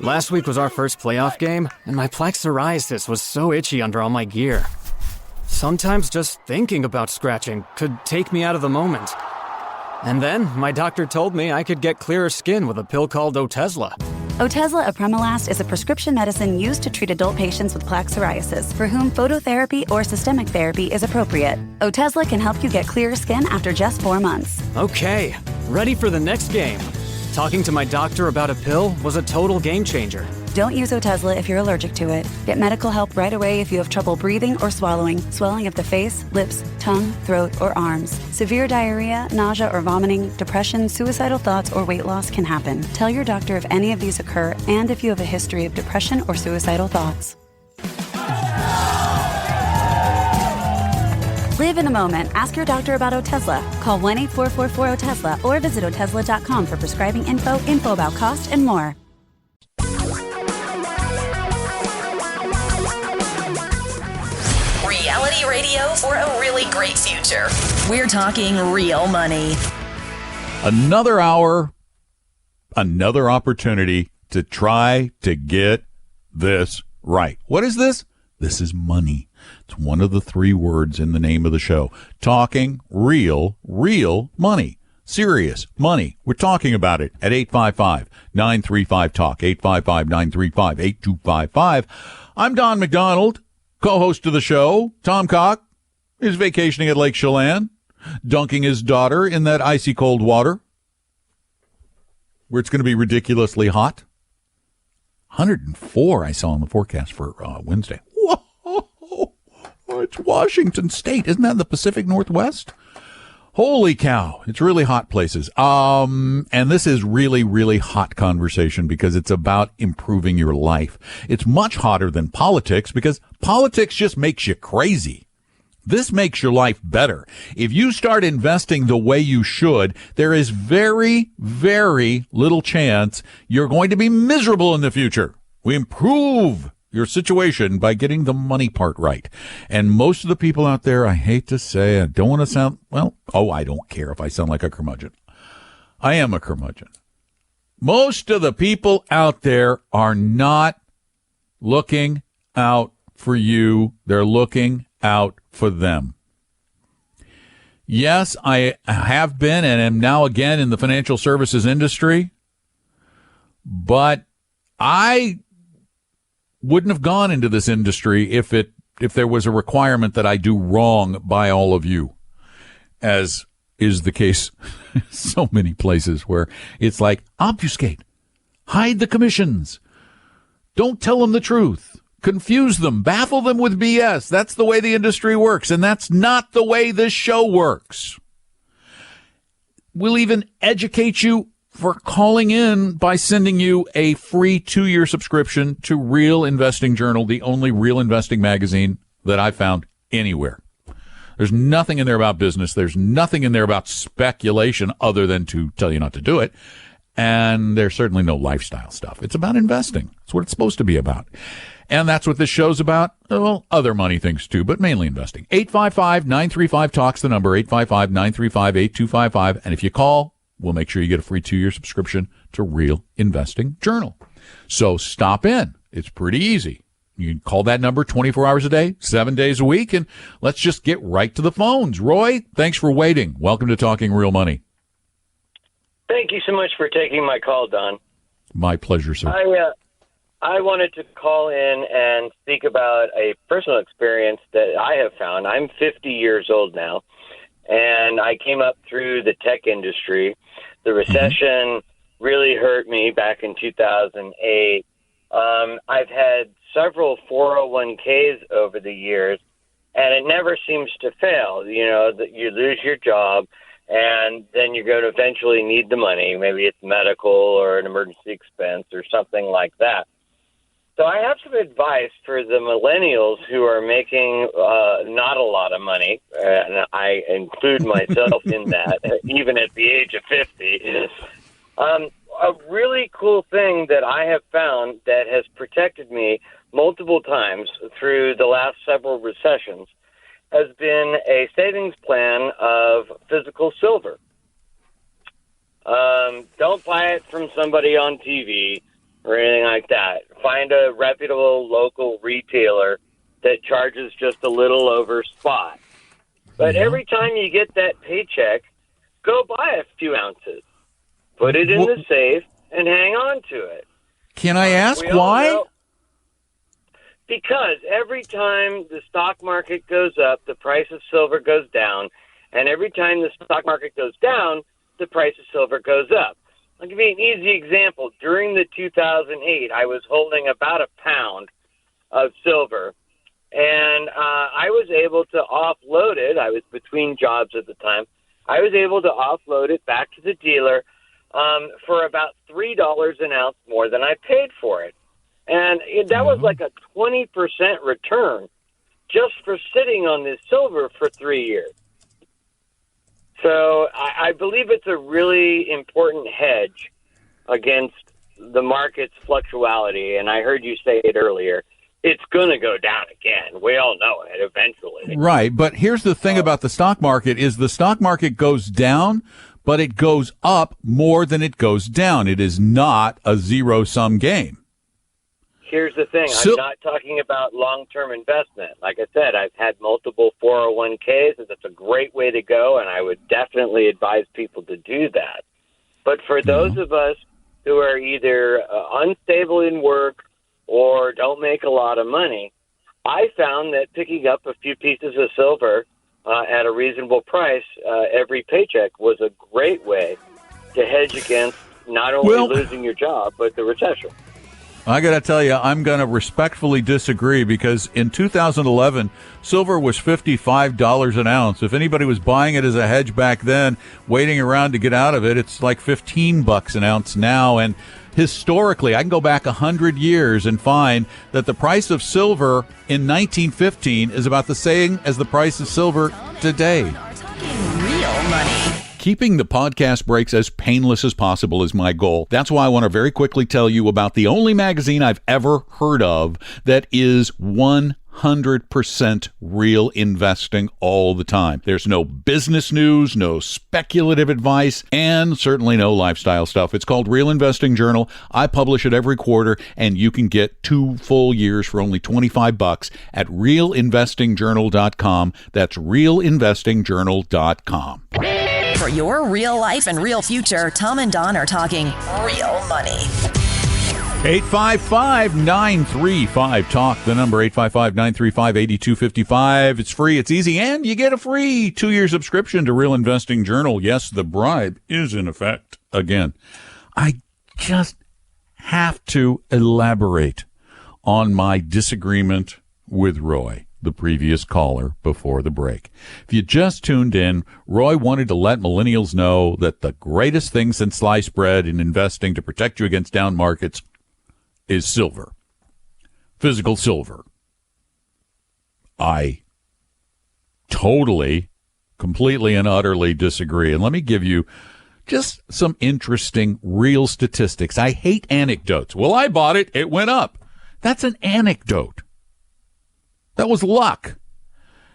Last week was our first playoff game, and my plaque psoriasis was so itchy under all my gear. Sometimes just thinking about scratching could take me out of the moment. And then my doctor told me I could get clearer skin with a pill called Otezla. Otezla apremilast is a prescription medicine used to treat adult patients with plaque psoriasis for whom phototherapy or systemic therapy is appropriate. Otezla can help you get clearer skin after just 4 months. Okay, ready for the next game. Talking to my doctor about a pill was a total game changer. Don't use Otezla if you're allergic to it. Get medical help right away if you have trouble breathing or swallowing, swelling of the face, lips, tongue, throat, or arms. Severe diarrhea, nausea or vomiting, depression, suicidal thoughts, or weight loss can happen. Tell your doctor if any of these occur and if you have a history of depression or suicidal thoughts. Live in the moment. Ask your doctor about Otezla. Call 1-844-4-OTEZLA or visit Otezla.com for prescribing info about cost, and more. Reality radio for a really great future. We're talking real money. Another hour, another opportunity to try to get this right. What is this? This is money. It's one of the 3 words in the name of the show. Talking real money. Serious money. We're talking about it at 855-935-TALK, 855-935-8255. I'm Don McDonald, co-host of the show. Tom Cock is vacationing at Lake Chelan, dunking his daughter in that icy cold water where it's going to be ridiculously hot. 104 I saw in the forecast for Wednesday. Whoa! It's Washington State. Isn't that in the Pacific Northwest? Holy cow. It's really hot places. And this is really hot conversation because it's about improving your life. It's much hotter than politics because politics just makes you crazy. This makes your life better. If you start investing the way you should, there is very little chance you're going to be miserable in the future. We improve your situation by getting the money part right. And most of the people out there, I hate to say, I don't want to sound, I don't care if I sound like a curmudgeon. I am a curmudgeon. Most of the people out there are not looking out for you. They're looking out for them. Yes, I have been and am now again in the financial services industry, but I wouldn't have gone into this industry if there was a requirement that I do wrong by all of you, as is the case so many places where it's like, obfuscate, hide the commissions, don't tell them the truth, confuse them, baffle them with BS. That's the way the industry works, and that's not the way this show works. We'll even educate you for calling in by sending you a free 2-year subscription to Real Investing Journal, the only real investing magazine that I found anywhere. There's nothing in there about business. There's nothing in there about speculation other than to tell you not to do it. And there's certainly no lifestyle stuff. It's about investing. That's what it's supposed to be about. And that's what this show's about. Well, other money things too, but mainly investing. 855-935-TALK's the number, 855-935-8255. And if you call, we'll make sure you get a free 2-year subscription to Real Investing Journal. So stop in. It's pretty easy. You can call that number 24 hours a day, 7 days a week, and let's just get right to the phones. Roy, thanks for waiting. Welcome to Talking Real Money. Thank you so much for taking my call, Don. My pleasure, sir. I wanted to call in and speak about a personal experience that I have found. I'm 50 years old now, and I came up through the tech industry. The recession really hurt me back in 2008. I've had several 401ks over the years, and it never seems to fail. You know, that you lose your job, and then you're going to eventually need the money. Maybe it's medical or an emergency expense or something like that. So I have some advice for the millennials who are making not a lot of money, and I include myself in that, even at the age of 50. A really cool thing that I have found that has protected me multiple times through the last several recessions has been a savings plan of physical silver. Don't buy it from somebody on TV. or anything like that. Find a reputable local retailer that charges just a little over spot. But every time you get that paycheck, go buy a few ounces, put it in the safe, and hang on to it. Can I ask why? Because every time the stock market goes up, the price of silver goes down. And every time the stock market goes down, the price of silver goes up. I'll give you an easy example. During the 2008, I was holding about a pound of silver, and I was able to offload it. I was between jobs at the time. I was able to offload it back to the dealer for about $3 an ounce more than I paid for it. And that was like a 20% return just for sitting on this silver for 3 years. So I believe it's a really important hedge against the market's fluctuality. And I heard you say it earlier. It's going to go down again. We all know it eventually. Right. But here's the thing about the stock market is the stock market goes down, but it goes up more than it goes down. It is not a zero-sum game. Here's the thing. I'm not talking about long-term investment. Like I said, I've had multiple 401ks, and that's a great way to go, and I would definitely advise people to do that. But for those of us who are either unstable in work or don't make a lot of money, I found that picking up a few pieces of silver at a reasonable price every paycheck was a great way to hedge against not only losing your job, but the recession. I got to tell you, I'm going to respectfully disagree because in 2011, silver was $55 an ounce. If anybody was buying it as a hedge back then, waiting around to get out of it, it's like $15 an ounce now. And historically, I can go back 100 years and find that the price of silver in 1915 is about the same as the price of silver today. Real money. Keeping the podcast breaks as painless as possible is my goal. That's why I want to very quickly tell you about the only magazine I've ever heard of that is 100% real investing all the time. There's no business news, no speculative advice, and certainly no lifestyle stuff. It's called Real Investing Journal. I publish it every quarter, and you can get 2 full years for only $25 at realinvestingjournal.com. That's realinvestingjournal.com. For your real life and real future, Tom and Don are talking real money. 855-935-TALK, the number 855-935-8255. It's free, it's easy, and you get a free 2-year subscription to Real Investing Journal. Yes, the bribe is in effect again. I just have to elaborate on my disagreement with Roy, the previous caller before the break. If you just tuned in, Roy wanted to let millennials know that the greatest thing since sliced bread in investing to protect you against down markets is silver. Physical silver. I totally, completely and utterly disagree. And let me give you just some interesting real statistics. I hate anecdotes. Well, I bought it. It went up. That's an anecdote. That was luck.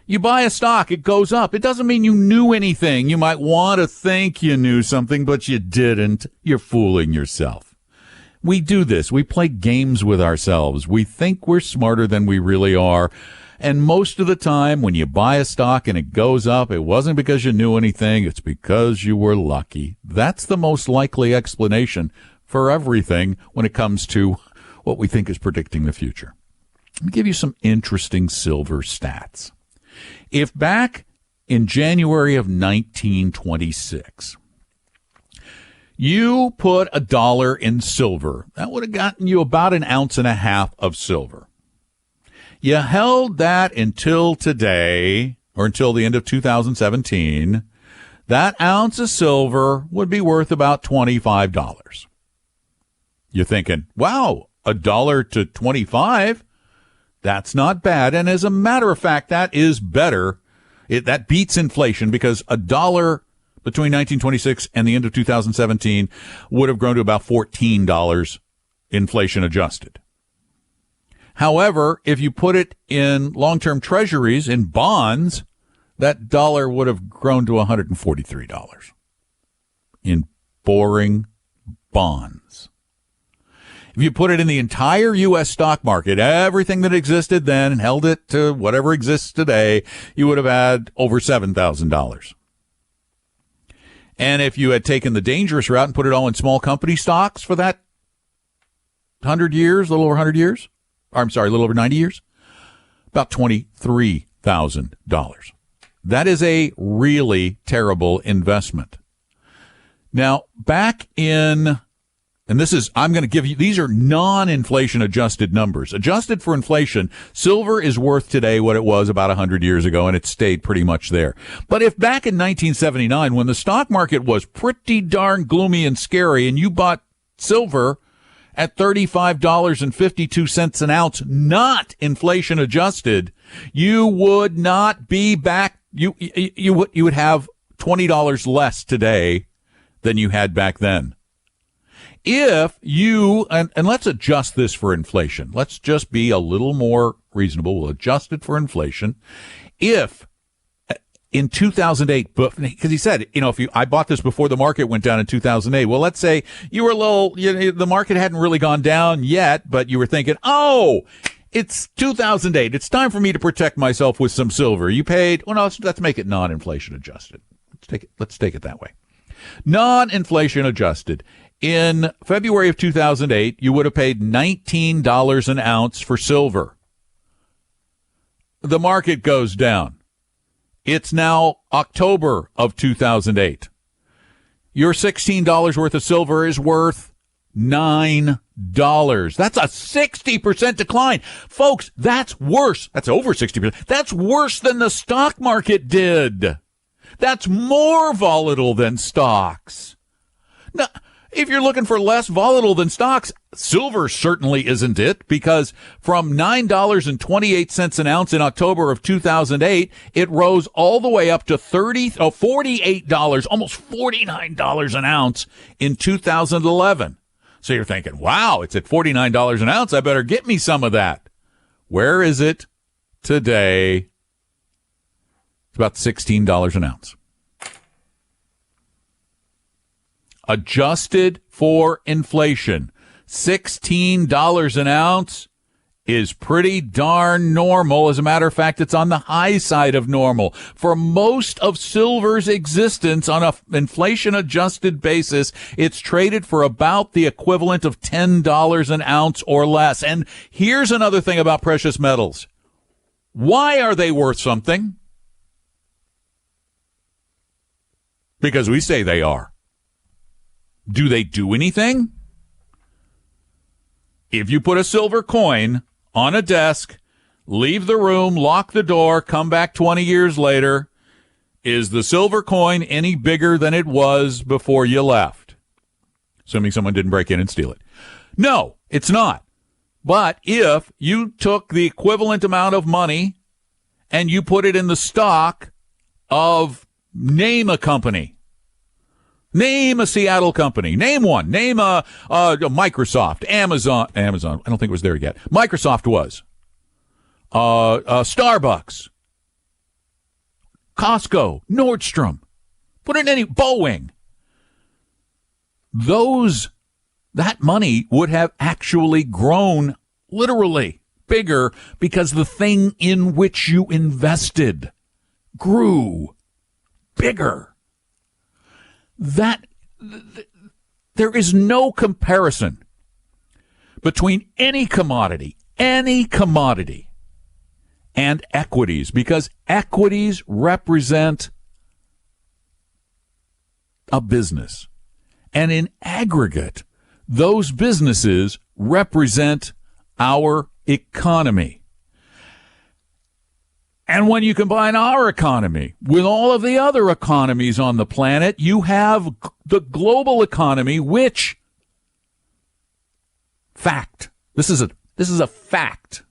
You buy a stock, it goes up. It doesn't mean you knew anything. You might want to think you knew something, but you didn't. You're fooling yourself. We do this. We play games with ourselves. We think we're smarter than we really are. And most of the time, when you buy a stock and it goes up, it wasn't because you knew anything. It's because you were lucky. That's the most likely explanation for everything when it comes to what we think is predicting the future. Let me give you some interesting silver stats. If back in January of 1926, you put $1 in silver, that would have gotten you about 1.5 ounces of silver. You held that until today, or until the end of 2017, that ounce of silver would be worth about $25. You're thinking, wow, $1 to 25? That's not bad. And as a matter of fact, that is better. That beats inflation because $1 between 1926 and the end of 2017 would have grown to about $14 inflation adjusted. However, if you put it in long-term treasuries, in bonds, that dollar would have grown to $143 in boring bonds. If you put it in the entire U.S. stock market, everything that existed then, and held it to whatever exists today, you would have had over $7,000. And if you had taken the dangerous route and put it all in small company stocks for that 100 years, a little over 100 years, or I'm sorry, a little over 90 years, about $23,000. That is a really terrible investment. Now, back in, and this is, I'm going to give you, these are non-inflation adjusted numbers. Adjusted for inflation, silver is worth today what it was about 100 years ago, and it stayed pretty much there. But if back in 1979, when the stock market was pretty darn gloomy and scary, and you bought silver at $35.52 an ounce, not inflation adjusted, you would not be back, you would have $20 less today than you had back then. If you, and let's adjust this for inflation. Let's just be a little more reasonable. We'll adjust it for inflation. If in 2008, because he said, if I bought this before the market went down in 2008. Well, let's say you were the market hadn't really gone down yet, but you were thinking, oh, it's 2008. It's time for me to protect myself with some silver. You paid, let's make it non-inflation adjusted. Let's take it that way. Non-inflation adjusted. In February of 2008, you would have paid $19 an ounce for silver. The market goes down. It's now October of 2008. Your $16 worth of silver is worth $9. That's a 60% decline. Folks, that's worse. That's over 60%. That's worse than the stock market did. That's more volatile than stocks. Now, if you're looking for less volatile than stocks, silver certainly isn't it, because from $9.28 an ounce in October of 2008, it rose all the way up to $48, almost $49 an ounce in 2011. So you're thinking, wow, it's at $49 an ounce. I better get me some of that. Where is it today? It's about $16 an ounce. Adjusted for inflation, $16 an ounce is pretty darn normal. As a matter of fact, it's on the high side of normal. For most of silver's existence on an inflation-adjusted basis, it's traded for about the equivalent of $10 an ounce or less. And here's another thing about precious metals. Why are they worth something? Because we say they are. Do they do anything? If you put a silver coin on a desk, leave the room, lock the door, come back 20 years later, is the silver coin any bigger than it was before you left? Assuming someone didn't break in and steal it. No, it's not. But if you took the equivalent amount of money and you put it in the stock of, name a company, name a Seattle company. Name one. Name a Microsoft, Amazon. I don't think it was there yet. Microsoft was. Starbucks, Costco, Nordstrom. Put it in any, Boeing. That money would have actually grown literally bigger because the thing in which you invested grew bigger. There is no comparison between any commodity and equities, because equities represent a business. And in aggregate, those businesses represent our economy. And when you combine our economy with all of the other economies on the planet, you have the global economy, which, fact, this is a fact.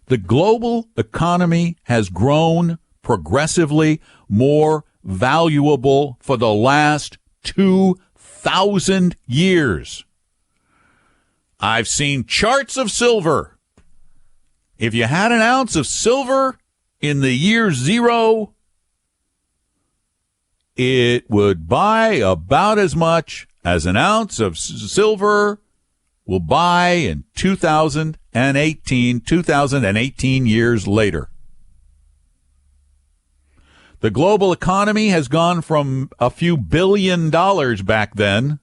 The global economy has grown progressively more valuable for the last 2,000 years. I've seen charts of silver. If you had an ounce of silver in the year zero, it would buy about as much as an ounce of silver will buy in 2018 years later. The global economy has gone from a few $1 billion back then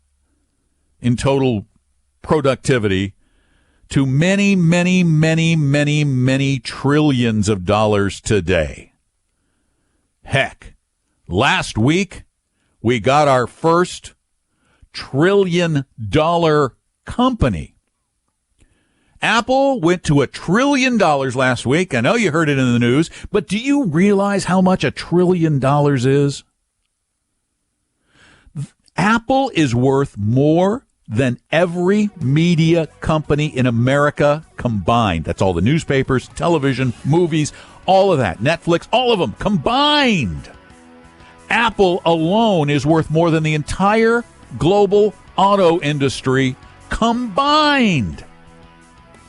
in total productivity to many, many, many, many, many trillions of dollars today. Heck, last week we got our first trillion-dollar company. Apple went to $1 trillion last week. I know you heard it in the news, but do you realize how much $1 trillion is? Apple is worth more than every media company in America combined. That's all the newspapers, television, movies, all of that. Netflix, all of them combined. Apple alone is worth more than the entire global auto industry combined.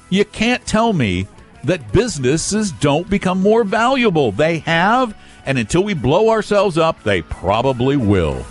You can't tell me that businesses don't become more valuable. They have, and until we blow ourselves up, they probably will.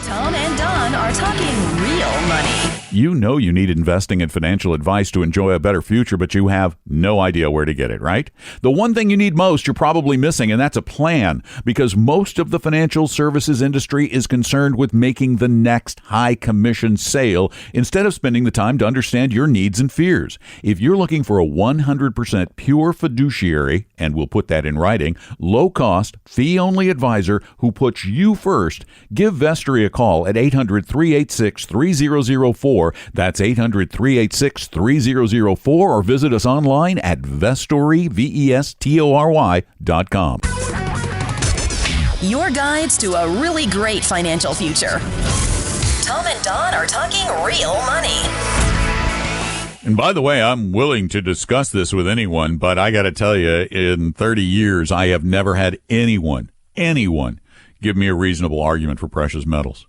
Tom and Don are talking real money. You know you need investing and financial advice to enjoy a better future, but you have no idea where to get it, right? The one thing you need most, you're probably missing, and that's a plan, because most of the financial services industry is concerned with making the next high commission sale instead of spending the time to understand your needs and fears. If you're looking for a 100% pure fiduciary, and we'll put that in writing, low-cost, fee-only advisor who puts you first, give Vestory a call at 800-386-3004. That's 800-386-3004, or visit us online at Vestory, VESTORY.com. Your guides to a really great financial future. Tom and Don are talking real money. And by the way, I'm willing to discuss this with anyone, but I got to tell you, in 30 years, I have never had anyone give me a reasonable argument for precious metals.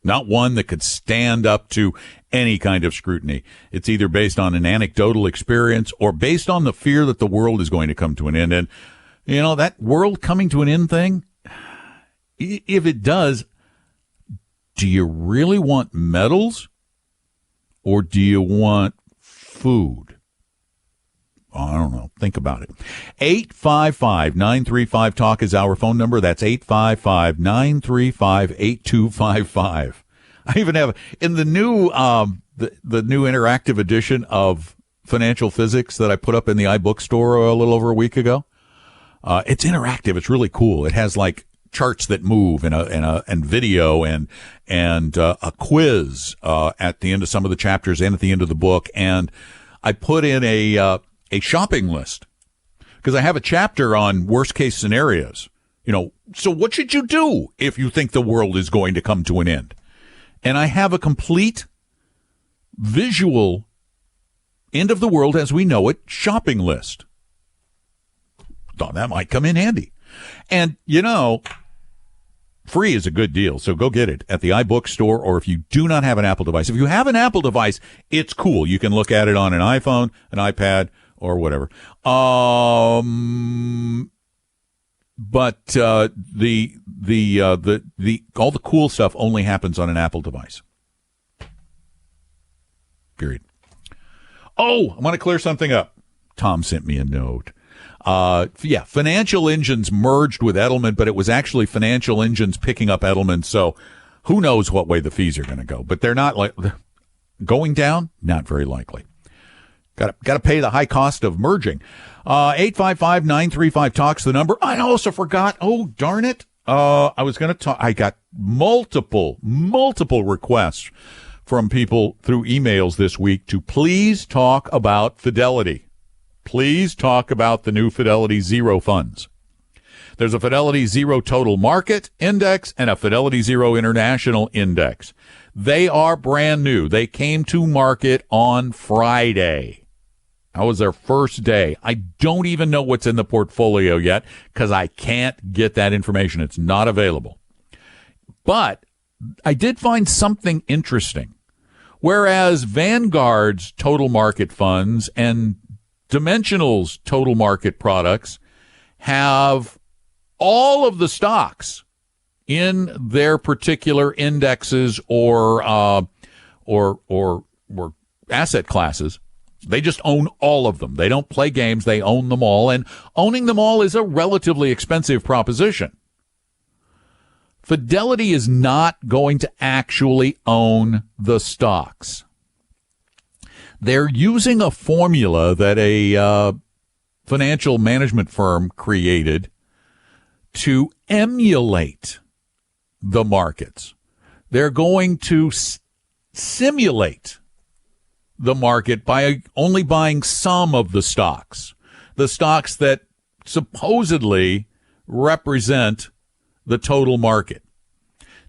Not one that could stand up to any kind of scrutiny. It's either based on an anecdotal experience or based on the fear that the world is going to come to an end. And, you know, that world coming to an end thing, if it does, do you really want metals or do you want food? I don't know. Think about it. 855-935-TALK is our phone number. That's 855-935-8255. I even have in the new the new interactive edition of Financial Physics that I put up in the iBookstore a little over a week ago. It's interactive. It's really cool. It has like charts that move and video and a quiz at the end of some of the chapters and at the end of the book. And I put in a shopping list because I have a chapter on worst case scenarios. You know, so what should you do if you think the world is going to come to an end? And I have a complete visual end of the world as we know it shopping list. Thought that might come in handy. And, you know, free is a good deal, so go get it at the iBookstore, or if you do not have an Apple device. If you have an Apple device, it's cool. You can look at it on an iPhone, an iPad, or whatever. But all the cool stuff only happens on an Apple device. Period. Oh, I want to clear something up. Tom sent me a note. Financial Engines merged with Edelman, but it was actually Financial Engines picking up Edelman. So who knows what way the fees are going to go, but they're not like going down. Not very likely. Got to pay the high cost of merging. 855-935-TALK's the number. I also forgot. Oh, darn it. I was going to talk. I got multiple requests from people through emails this week to please talk about Fidelity. Please talk about the new Fidelity Zero funds. There's a Fidelity Zero Total Market Index and a Fidelity Zero International Index. They are brand new. They came to market on Friday. That was their first day. I don't even know what's in the portfolio yet because I can't get that information. It's not available. But I did find something interesting. Whereas Vanguard's total market funds and Dimensional's total market products have all of the stocks in their particular indexes or asset classes. They just own all of them. They don't play games. They own them all. And owning them all is a relatively expensive proposition. Fidelity is not going to actually own the stocks. They're using a formula that a financial management firm created to emulate the markets. They're going to simulate the market by only buying some of the stocks that supposedly represent the total market.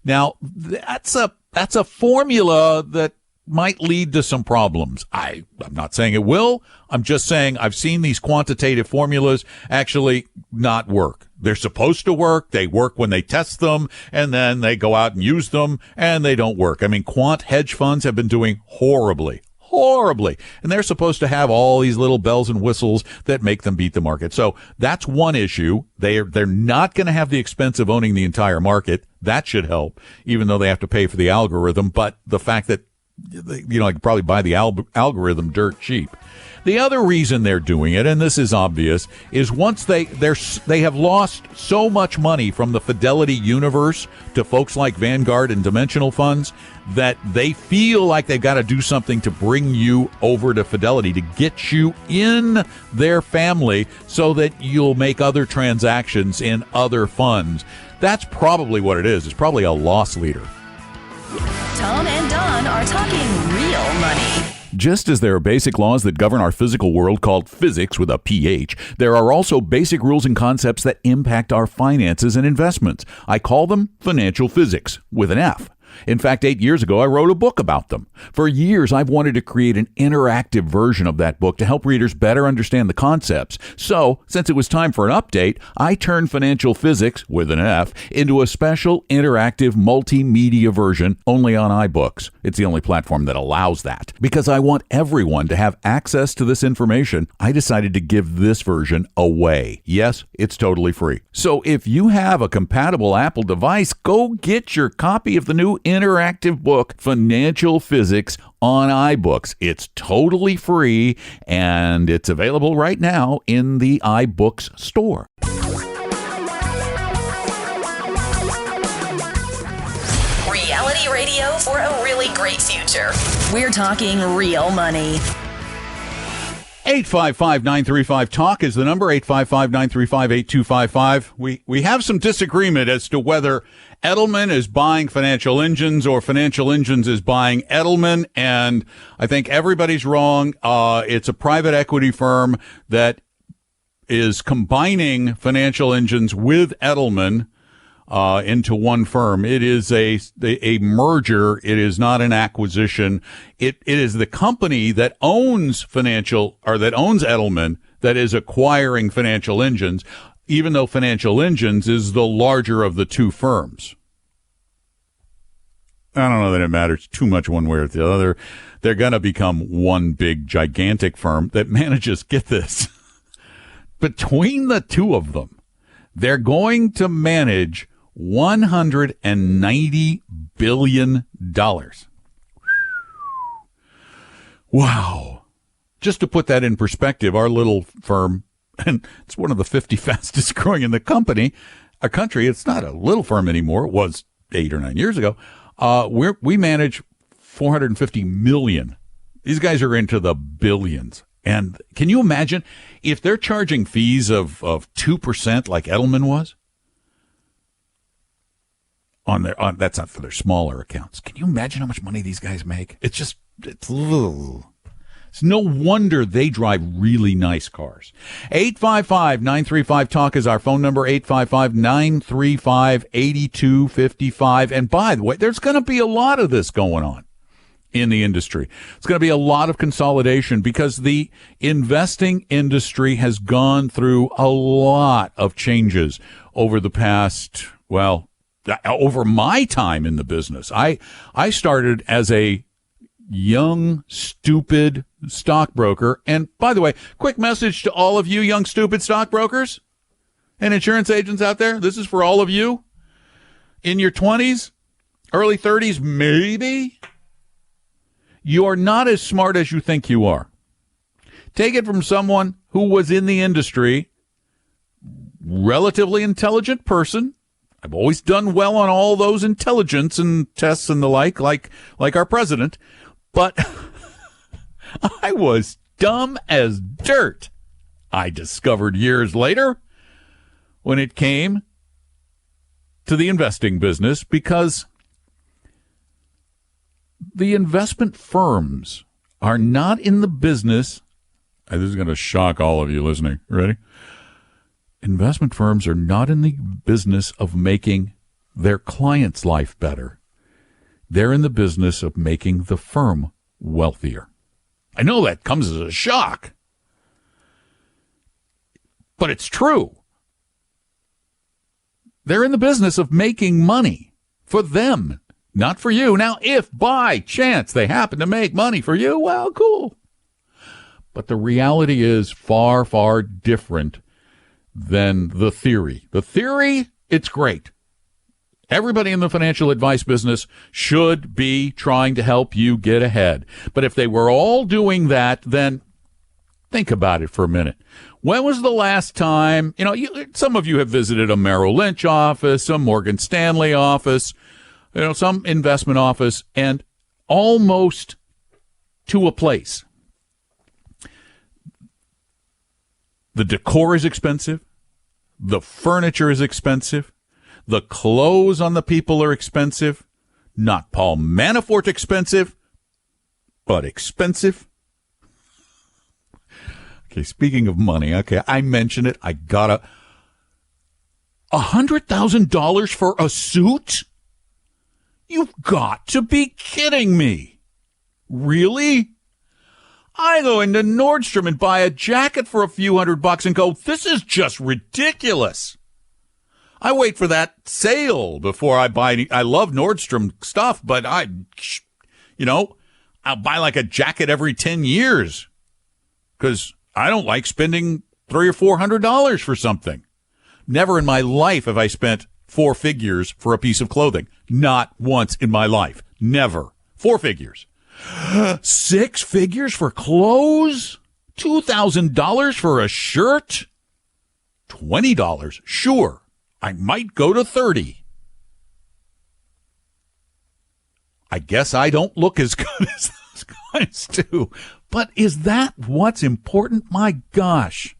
Now, that's a formula that might lead to some problems. I'm not saying it will. I'm just saying I've seen these quantitative formulas actually not work. They're supposed to work. They work when they test them, and then they go out and use them, and they don't work. I mean, quant hedge funds have been doing horribly. And they're supposed to have all these little bells and whistles that make them beat the market. So that's one issue. They're not going to have the expense of owning the entire market. That should help, even though they have to pay for the algorithm. But the fact that, I could probably buy the algorithm dirt cheap. The other reason they're doing it, and this is obvious, is once they have lost so much money from the Fidelity universe to folks like Vanguard and Dimensional funds that they feel like they've got to do something to bring you over to Fidelity, to get you in their family so that you'll make other transactions in other funds. That's probably what it is. It's probably a loss leader. Tom and Don are talking real money. Just as there are basic laws that govern our physical world called physics with a PH, there are also basic rules and concepts that impact our finances and investments. I call them financial physics with an F. In fact, 8 years ago, I wrote a book about them. For years, I've wanted to create an interactive version of that book to help readers better understand the concepts. So, since it was time for an update, I turned financial physics, with an F, into a special interactive multimedia version only on iBooks. It's the only platform that allows that. Because I want everyone to have access to this information, I decided to give this version away. Yes, it's totally free. So if you have a compatible Apple device, go get your copy of the new interactive book, Financial Physics, on iBooks. It's totally free, and it's available right now in the iBooks store. Reality radio for a really great future. We're talking real money. 855-935-TALK is the number, 855-935-8255. We have some disagreement as to whether Edelman is buying Financial Engines or Financial Engines is buying Edelman, and I think everybody's wrong. It's a private equity firm that is combining Financial Engines with Edelman into one firm. It is a merger. It is not an acquisition. It is the company that owns Edelman that is acquiring Financial Engines, even though Financial Engines is the larger of the two firms. I don't know that it matters too much one way or the other. They're going to become one big, gigantic firm that manages, get this, between the two of them, they're going to manage $190 billion. Wow. Just to put that in perspective, our little firm, and it's one of the 50 fastest growing in the country. It's not a little firm anymore. It was 8 or 9 years ago. We manage $450 million. These guys are into the billions. And can you imagine if they're charging fees of 2% like Edelman was? That's not for their smaller accounts. Can you imagine how much money these guys make? It's no wonder they drive really nice cars. 855-935-TALK is our phone number, 855-935-8255. And by the way, there's going to be a lot of this going on in the industry. It's going to be a lot of consolidation because the investing industry has gone through a lot of changes over the past, over my time in the business. I started as a young, stupid stockbroker. And by the way, quick message to all of you young, stupid stockbrokers and insurance agents out there. This is for all of you in your 20s, early 30s, maybe. you're not as smart as you think you are. Take it from someone who was in the industry, relatively intelligent person. I've always done well on all those intelligence and tests and the like our president. But I was dumb as dirt, I discovered years later, when it came to the investing business, because the investment firms are not in the business. This is going to shock all of you listening. Ready? Investment firms are not in the business of making their client's life better. They're in the business of making the firm wealthier. I know that comes as a shock, but it's true. They're in the business of making money for them, not for you. Now, if by chance they happen to make money for you, well, cool. But the reality is far, far different than the theory. The theory, it's great. Everybody in the financial advice business should be trying to help you get ahead. But if they were all doing that, then think about it for a minute. When was the last time, some of you have visited a Merrill Lynch office, some Morgan Stanley office, some investment office, and almost to a place. The decor is expensive. The furniture is expensive. The clothes on the people are expensive. Not Paul Manafort expensive, but expensive. Okay, speaking of money, okay, I mentioned it. I got $100,000 for a suit? You've got to be kidding me. Really? I go into Nordstrom and buy a jacket for a few $100 and go, this is just ridiculous. I wait for that sale before I buy any. I love Nordstrom stuff, but I'll buy like a jacket every 10 years because I don't like spending $300 or $400 for something. Never in my life have I spent 4 figures for a piece of clothing. Not once in my life. Never. 4 figures. 6 figures for clothes? $2,000 for a shirt? $20? Sure. I might go to 30. I guess I don't look as good as those guys do. But is that what's important? My gosh.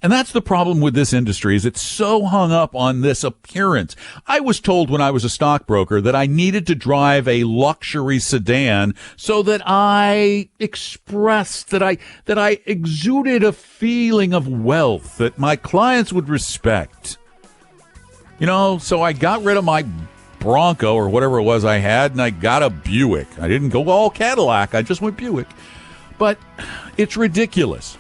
And that's the problem with this industry, is it's so hung up on this appearance. I was told when I was a stockbroker that I needed to drive a luxury sedan so that I expressed, that I exuded a feeling of wealth that my clients would respect. So I got rid of my Bronco or whatever it was I had, and I got a Buick. I didn't go all Cadillac. I just went Buick. But it's ridiculous.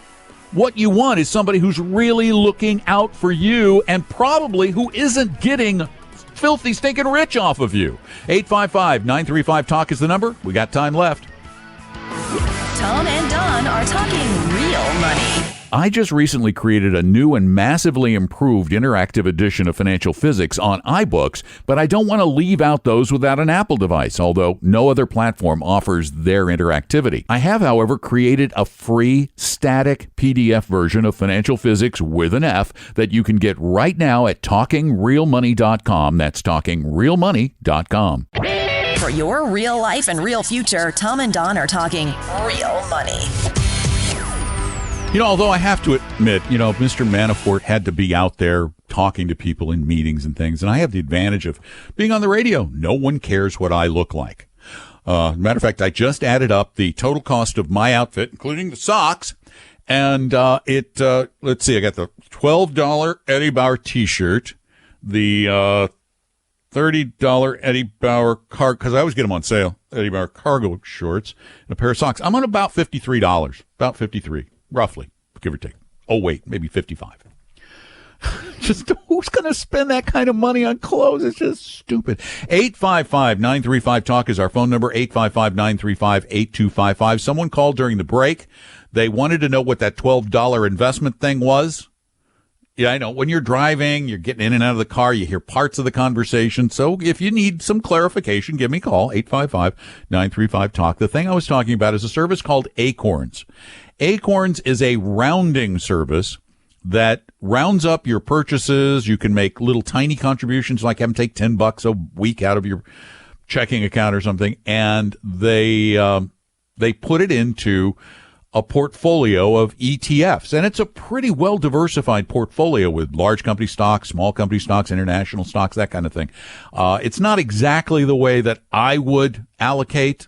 What you want is somebody who's really looking out for you and probably who isn't getting filthy, stinking rich off of you. 855-935-TALK is the number. We got time left. Tom and Don are talking real money. I just recently created a new and massively improved interactive edition of Financial Physics on iBooks, but I don't want to leave out those without an Apple device, although no other platform offers their interactivity. I have, however, created a free static PDF version of Financial Physics with an F that you can get right now at TalkingRealMoney.com. That's TalkingRealMoney.com. For your real life and real future, Tom and Don are talking real money. Although I have to admit, Mr. Manafort had to be out there talking to people in meetings and things, and I have the advantage of being on the radio. No one cares what I look like. Matter of fact, I just added up the total cost of my outfit, including the socks, and let's see, I got the $12 Eddie Bauer t-shirt, the $30 Eddie Bauer because I always get them on sale, Eddie Bauer cargo shorts, and a pair of socks. I'm on about $53, about $53. Roughly, give or take. Oh, wait, maybe 55. Just who's going to spend that kind of money on clothes? It's just stupid. 855-935-TALK is our phone number, 855-935-8255. Someone called during the break. They wanted to know what that $12 investment thing was. Yeah, I know. When you're driving, you're getting in and out of the car, you hear parts of the conversation. So if you need some clarification, give me a call, 855-935-TALK. The thing I was talking about is a service called Acorns. Acorns is a rounding service that rounds up your purchases. You can make little tiny contributions, like have them take $10 a week out of your checking account or something, and they put it into a portfolio of ETFs. And it's a pretty well diversified portfolio with large company stocks, small company stocks, international stocks, that kind of thing. It's not exactly the way that I would allocate,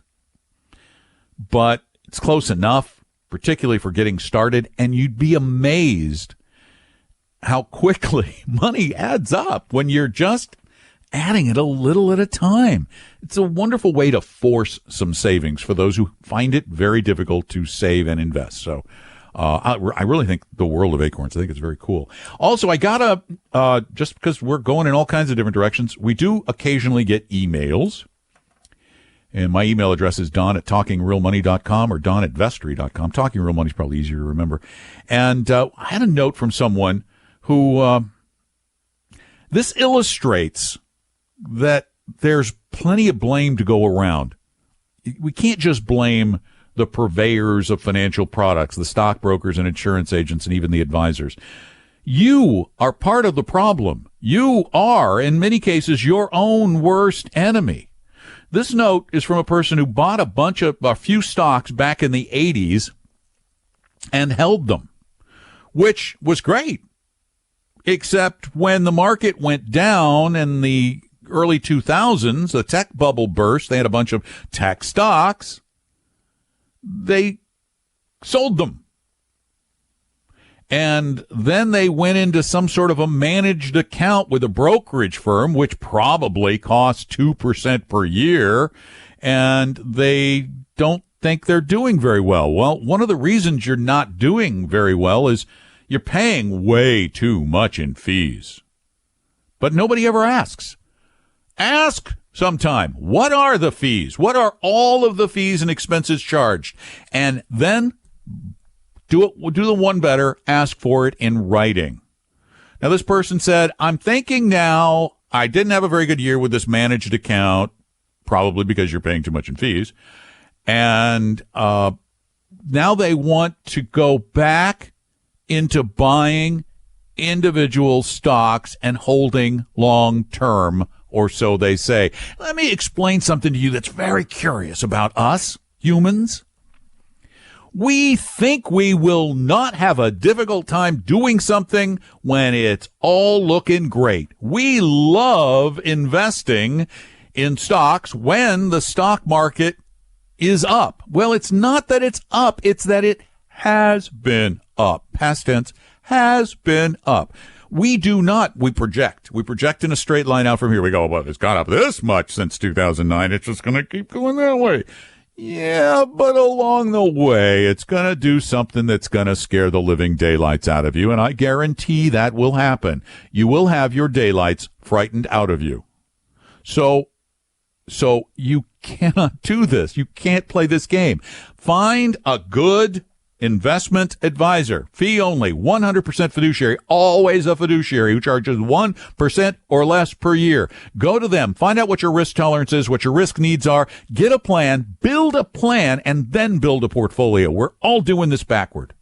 but it's close enough, particularly for getting started. And you'd be amazed how quickly money adds up when you're just adding it a little at a time. It's a wonderful way to force some savings for those who find it very difficult to save and invest. So I really think the world of Acorns. I think it's very cool. Also, I got just because we're going in all kinds of different directions, we do occasionally get emails. And my email address is don@talkingrealmoney.com or don@vestory.com. Talking Real Money is probably easier to remember. And I had a note from someone who this illustrates that there's plenty of blame to go around. We can't just blame the purveyors of financial products, the stockbrokers and insurance agents, and even the advisors. You are part of the problem. You are, in many cases, your own worst enemy. This note is from a person who bought a few stocks back in the 80s and held them, which was great. Except when the market went down in the early 2000s, the tech bubble burst. They had a bunch of tech stocks. They sold them. And then they went into some sort of a managed account with a brokerage firm, which probably costs 2% per year. And they don't think they're doing very well. Well, one of the reasons you're not doing very well is you're paying way too much in fees. But nobody ever asks. Ask sometime. What are the fees? What are all of the fees and expenses charged? And then do the one better. Ask for it in writing. Now, this person said, I'm thinking now I didn't have a very good year with this managed account, probably because you're paying too much in fees. And now they want to go back into buying individual stocks and holding long term, or so they say. Let me explain something to you that's very curious about us humans. We think we will not have a difficult time doing something when it's all looking great. We love investing in stocks when the stock market is up. Well, it's not that it's up, it's that it has been up. Past tense, has been up. We do not. We project. We project in a straight line out from here. We go, well, it's gone up this much since 2009. It's just going to keep going that way. Yeah, but along the way, it's going to do something that's going to scare the living daylights out of you, and I guarantee that will happen. You will have your daylights frightened out of you. So you cannot do this. You can't play this game. Find a good investment advisor, fee only, 100% fiduciary, always a fiduciary who charges 1% or less per year. Go to them, find out what your risk tolerance is, what your risk needs are, get a plan, build a plan, and then build a portfolio. We're all doing this backward.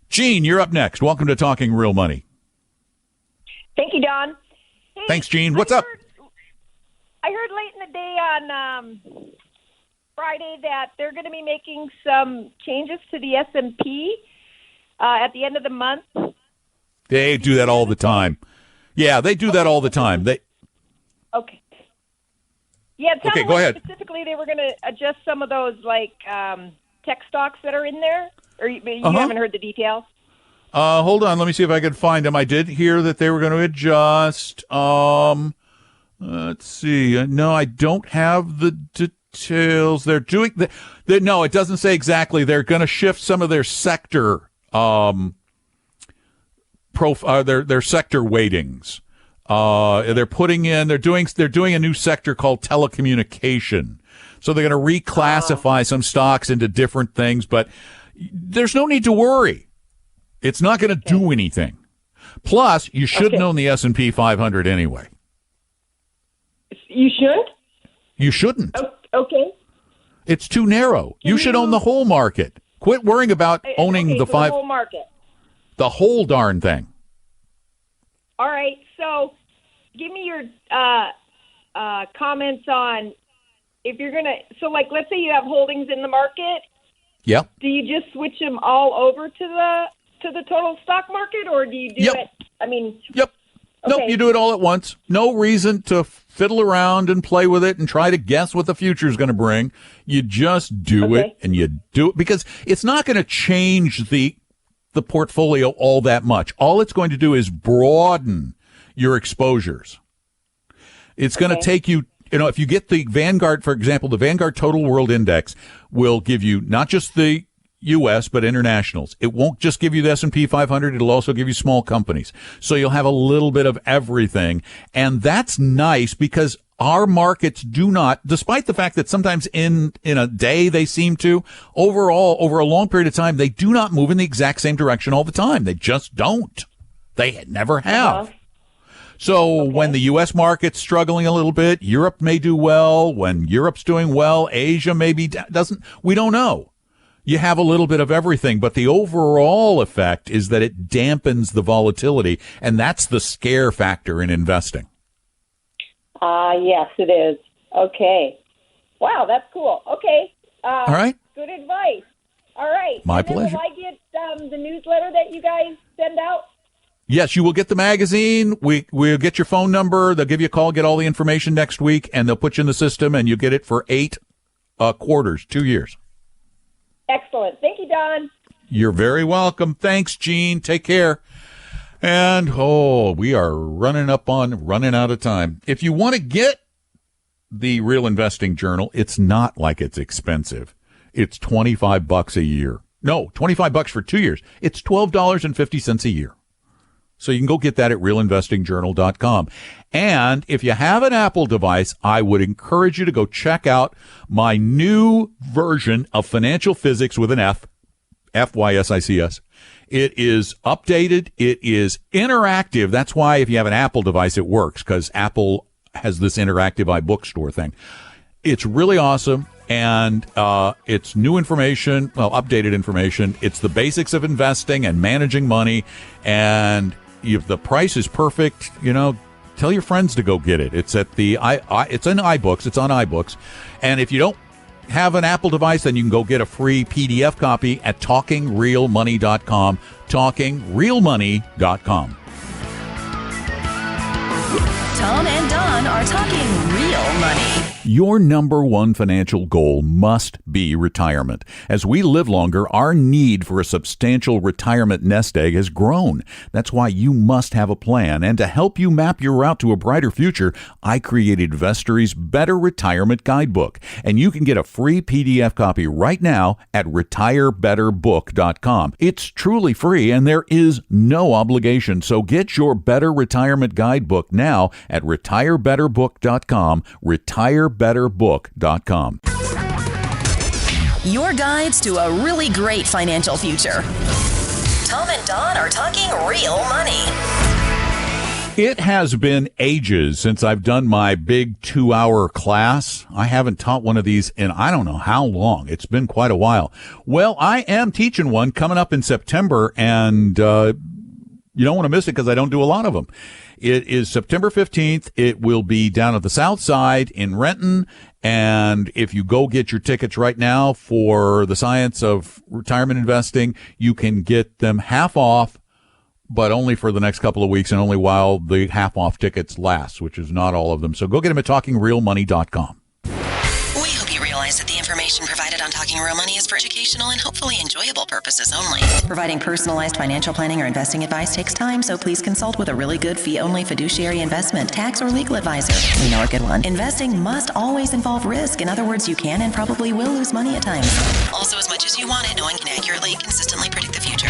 Gene, you're up next. Welcome to Talking Real Money. Thank you, Don. Hey, thanks, Gene. What's up? I heard late in the day on Friday that they're going to be making some changes to the S&P at the end of the month. They do that all the time. Yeah, they do that all the time. Okay. Yeah, it sounded go like ahead. Specifically, they were going to adjust some of those tech stocks that are in there. Or you haven't heard the details? Hold on. Let me see if I can find them. I did hear that they were going to adjust. Let's see. No, I don't have the details. They're doing no, it doesn't say exactly. They're going to shift some of their sector their sector weightings. They're doing a new sector called telecommunication. So they're going to reclassify some stocks into different things, but there's no need to worry. It's not going to do anything. Plus, you shouldn't Okay. own the S&P 500 anyway. You shouldn't? You shouldn't. Okay. It's too narrow. You should own the whole market. Quit worrying about owning the whole market. the whole darn thing. All right. So give me your comments on if you're going to – so, like, let's say you have holdings in the market. Yep. Do you just switch them all over to the total stock market, or do you do it – I mean – Yep. Okay. Nope, you do it all at once. No reason to fiddle around and play with it and try to guess what the future is going to bring. You just do it, and you do it because it's not going to change the portfolio all that much. All it's going to do is broaden your exposures. It's going to take you, if you get the Vanguard, for example, the Vanguard Total World Index will give you not just the U.S., but internationals. It won't just give you the S&P 500. It'll also give you small companies. So you'll have a little bit of everything. And that's nice because our markets do not, despite the fact that sometimes in a day they seem to, overall, over a long period of time, they do not move in the exact same direction all the time. They just don't. They never have. So when the U.S. market's struggling a little bit, Europe may do well. When Europe's doing well, Asia maybe doesn't. We don't know. You have a little bit of everything, but the overall effect is that it dampens the volatility, and that's the scare factor in investing. Yes, it is. Okay. Wow, that's cool. Okay. All right. Good advice. All right. My and then pleasure. Will I get the newsletter that you guys send out? Yes, you will get the magazine. We'll get your phone number. They'll give you a call, get all the information next week, and they'll put you in the system, and you get it for 8 quarters, 2 years. Excellent. Thank you, Don. You're very welcome. Thanks, Gene. Take care. And, we are running out of time. If you want to get the Real Investing Journal, it's not like it's expensive. It's $25 a year. No, $25 for 2 years. It's $12.50 a year. So you can go get that at realinvestingjournal.com. And if you have an Apple device, I would encourage you to go check out my new version of Financial Physics with an F, FYSICS. It is updated. It is interactive. That's why if you have an Apple device, it works, because Apple has this interactive iBookstore thing. It's really awesome. And it's new information, updated information. It's the basics of investing and managing money. And if the price is perfect, tell your friends to go get it. It's at it's in iBooks. It's on iBooks. And if you don't have an Apple device, then you can go get a free PDF copy at talkingrealmoney.com. Talkingrealmoney.com. Tom and Don are talking real money. Your number one financial goal must be retirement. As we live longer, our need for a substantial retirement nest egg has grown. That's why you must have a plan. And to help you map your route to a brighter future, I created Vestory's Better Retirement Guidebook. And you can get a free PDF copy right now at retirebetterbook.com. It's truly free and there is no obligation. So get your Better Retirement Guidebook now at retirebetterbook.com. retirebetterbook.com. Your guides to a really great financial future. Tom and Don are talking real money. It has been ages since I've done my big 2-hour class. I haven't taught one of these in I don't know how long. It's been quite a while. Well, I am teaching one coming up in September, and you don't want to miss it because I don't do a lot of them. It is September 15th. It will be down at the South Side in Renton. And if you go get your tickets right now for the Science of Retirement Investing, you can get them half off, but only for the next couple of weeks and only while the half off tickets last, which is not all of them. So go get them at talkingrealmoney.com. We hope you realize that the information provided on Talking Real Money is for educational and hopefully enjoyable purposes only. Providing personalized financial planning or investing advice takes time, so please consult with a really good fee-only fiduciary investment, tax, or legal advisor. We know a good one. Investing must always involve risk. In other words, you can and probably will lose money at times. Also, as much as you want it, no one can accurately, consistently predict the future.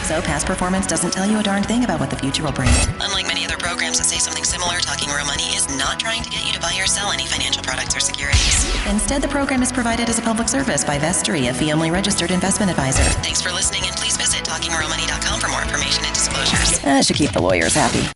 So past performance doesn't tell you a darn thing about what the future will bring. Unlike many other programs that say something similar, Talking Real Money is not trying to get you to buy or sell any financial products or securities. Instead, the program is provided as a public service by Vestory, a fee-only registered investment advisor. Thanks for listening, and please visit talkingrealmoney.com for more information and disclosures. That should keep the lawyers happy.